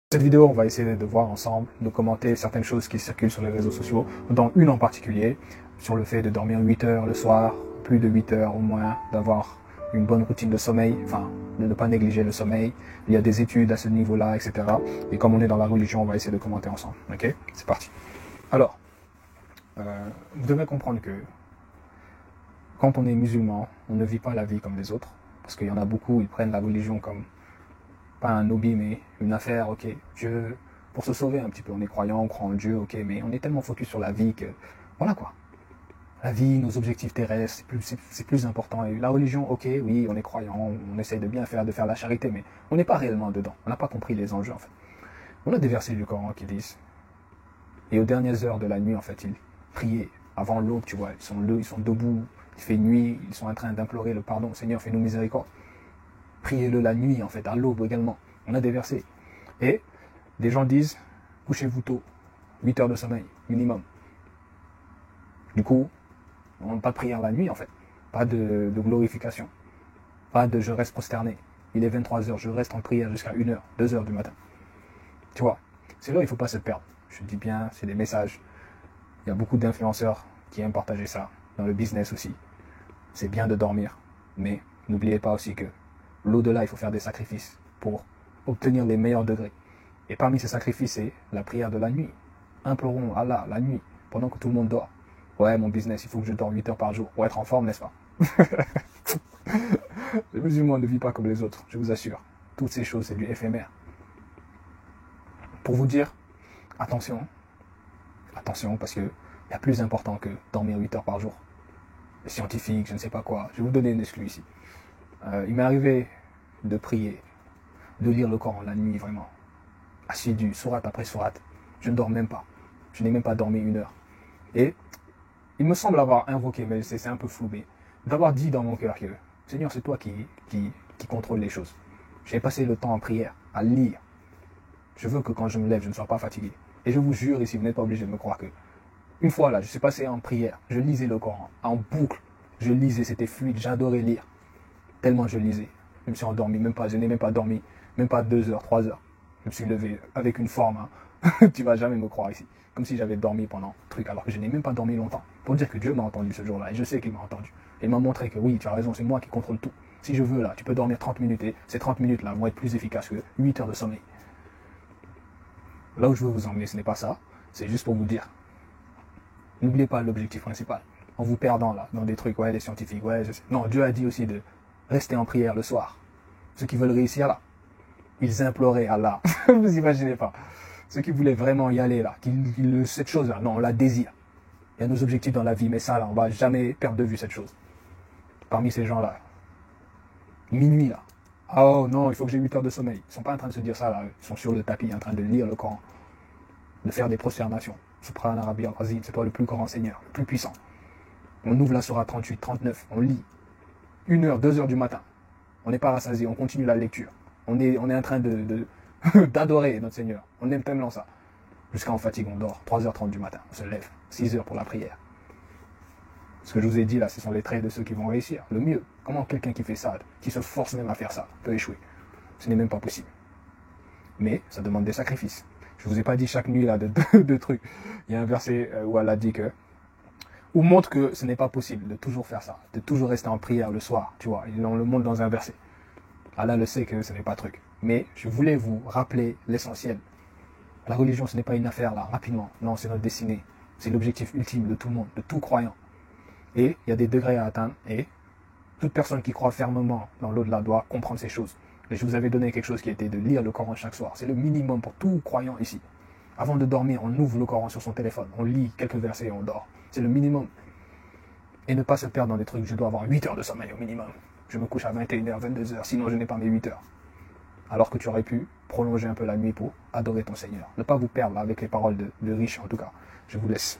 Cette vidéo, on va essayer de voir ensemble, de commenter certaines choses qui circulent sur les réseaux sociaux, dont une en particulier, sur le fait de dormir 8 heures le soir, plus de 8 heures au moins, d'avoir une bonne routine de sommeil, enfin, de ne pas négliger le sommeil. Il y a des études à ce niveau-là, etc. Et comme on est dans la religion, on va essayer de commenter ensemble. Ok? C'est parti. Alors, vous devez comprendre que quand on est musulman, on ne vit pas la vie comme les autres. Parce qu'il y en a beaucoup, ils prennent la religion comme pas un hobby, mais une affaire, ok, Dieu, pour se sauver un petit peu, on est croyant, on croit en Dieu, ok, mais on est tellement focus sur la vie que, voilà quoi. La vie, nos objectifs terrestres, c'est plus important. Et la religion, ok, oui, on est croyant, on essaye de bien faire, de faire la charité, mais on n'est pas réellement dedans. On n'a pas compris les enjeux, en fait. On a des versets du Coran qui disent, et aux dernières heures de la nuit, en fait, ils priaient avant l'aube, tu vois, ils sont debout, il fait nuit, ils sont en train d'implorer le pardon, Seigneur, fais-nous miséricorde. Priez-le la nuit, en fait, à l'aube également. On a des versets. Et des gens disent, couchez-vous tôt, 8 heures de sommeil, minimum. Du coup, on n'a pas de prière la nuit, en fait. Pas de glorification. Pas de je reste prosterné. Il est 23 heures, je reste en prière jusqu'à 1 heure, 2 heures du matin. Tu vois, c'est là où il ne faut pas se perdre. Je dis bien, c'est des messages. Il y a beaucoup d'influenceurs qui aiment partager ça. Dans le business aussi. C'est bien de dormir. Mais n'oubliez pas aussi que l'au-delà, il faut faire des sacrifices pour obtenir les meilleurs degrés. Et parmi ces sacrifices, c'est la prière de la nuit. Implorons Allah la nuit, pendant que tout le monde dort. Ouais, mon business, il faut que je dorme 8 heures par jour pour être en forme, n'est-ce pas? Le musulman ne vit pas comme les autres, je vous assure. Toutes ces choses, c'est du éphémère. Pour vous dire, attention, parce qu'il y a plus important que dormir 8 heures par jour. Les scientifiques, je ne sais pas quoi. Je vais vous donner une exclue ici. Il m'est arrivé de prier, de lire le Coran la nuit, vraiment. Assidu, sourate après sourate. Je ne dors même pas. Je n'ai même pas dormi 1 heure. Et il me semble avoir invoqué, mais c'est un peu flou, mais d'avoir dit dans mon cœur que Seigneur, c'est toi qui contrôle les choses. J'ai passé le temps en prière, à lire. Je veux que quand je me lève, je ne sois pas fatigué. Et je vous jure ici, vous n'êtes pas obligé de me croire que une fois là, je suis passé en prière, je lisais le Coran en boucle. Je lisais, c'était fluide, j'adorais lire. Tellement je lisais. Je me suis endormi, je n'ai même pas dormi, même pas 2 heures, 3 heures. Je me suis levé avec une forme, hein. Tu vas jamais me croire ici. Comme si j'avais dormi pendant truc, alors que je n'ai même pas dormi longtemps. Pour dire que Dieu m'a entendu ce jour-là, et je sais qu'il m'a entendu. Et il m'a montré que oui, tu as raison, c'est moi qui contrôle tout. Si je veux là, tu peux dormir 30 minutes, et ces 30 minutes-là vont être plus efficaces que 8 heures de sommeil. Là où je veux vous emmener, ce n'est pas ça, c'est juste pour vous dire. N'oubliez pas l'objectif principal. En vous perdant là, dans des trucs, ouais, les scientifiques, ouais, je sais. Non, Dieu a dit aussi de rester en prière le soir. Ceux qui veulent réussir là, ils imploraient Allah. Vous imaginez pas. Ceux qui voulaient vraiment y aller là, cette chose-là, non, on la désire. Il y a nos objectifs dans la vie, mais ça là, on va jamais perdre de vue cette chose. Parmi ces gens-là, minuit là, oh non, il faut que j'ai 8 heures de sommeil. Ils sont pas en train de se dire ça là, ils sont sur le tapis en train de lire le Coran, de faire des prosternations. Subhana Rabbi al-Azim, c'est toi le plus grand Seigneur, le plus puissant. On ouvre la sourate 38, 39, on lit. 1 heure, 2 heures du matin. On n'est pas rassasié, on continue la lecture. On est en train d'adorer notre Seigneur. On aime tellement ça. Jusqu'à en fatigue, on dort. 3h30 du matin, on se lève. 6 heures pour la prière. Ce que je vous ai dit là, ce sont les traits de ceux qui vont réussir. Le mieux, comment quelqu'un qui fait ça, qui se force même à faire ça, peut échouer? Ce n'est même pas possible. Mais ça demande des sacrifices. Je vous ai pas dit chaque nuit là de trucs. Il y a un verset où Allah dit que ou montre que ce n'est pas possible de toujours faire ça, de toujours rester en prière le soir, tu vois. On le montre dans un verset. Allah le sait que ce n'est pas truc. Mais je voulais vous rappeler l'essentiel. La religion, ce n'est pas une affaire là, rapidement. Non, c'est notre destinée. C'est l'objectif ultime de tout le monde, de tout croyant. Et il y a des degrés à atteindre. Et toute personne qui croit fermement dans l'au-delà doit comprendre ces choses. Et je vous avais donné quelque chose qui était de lire le Coran chaque soir. C'est le minimum pour tout croyant ici. Avant de dormir, on ouvre le Coran sur son téléphone. On lit quelques versets et on dort. C'est le minimum. Et ne pas se perdre dans des trucs. Je dois avoir 8 heures de sommeil au minimum. Je me couche à 21h, 22h, sinon je n'ai pas mes 8 heures. Alors que tu aurais pu prolonger un peu la nuit pour adorer ton Seigneur. Ne pas vous perdre avec les paroles de riches en tout cas. Je vous laisse.